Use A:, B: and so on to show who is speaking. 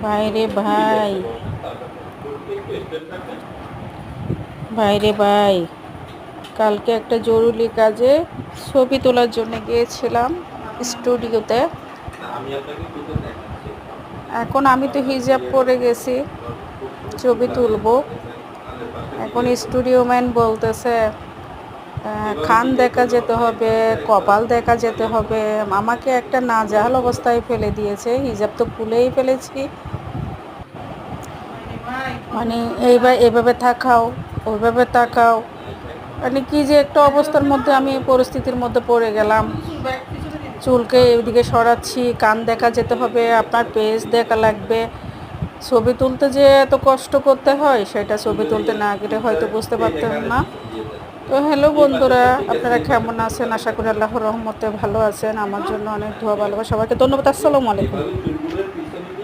A: ভাইরে ভাই, ভাইরে ভাই, কালকে একটা জরুরি কাজে ছবি তোলার জন্য গিয়েছিলাম স্টুডিওতে। এখন আমি তো হিজাব পরে গেছি, ছবি তুলবো। এখন স্টুডিও ম্যান বলতেছে খান দেখা যেতে হবে, কপাল দেখা যেতে হবে। আমাকে একটা নাজেহাল অবস্থায় ফেলে দিয়েছে। হিজাব তো খুলেই ফেলেছি, মানে এইবার এভাবে তাকাও, ওইভাবে তাকাও, মানে কি যে একটা অবস্থার মধ্যে আমি পরিস্থিতির মধ্যে পড়ে গেলাম। চুলকে এদিকে সরাচ্ছি, কান দেখা যেতে হবে, আপনার পেজ দেখা লাগবে। ছবি তুলতে যে এত কষ্ট করতে হয় সেটা ছবি তুলতে না গেলে হয়তো বুঝতে পারতেন না। তো হ্যালো বন্ধুরা, আপনারা কেমন আছেন? আশা করি আল্লাহর রহমতে ভালো আছেন। আমার জন্য অনেক দোয়া ভালোবাসা, সবাইকে ধন্যবাদ। আসসালামু আলাইকুম।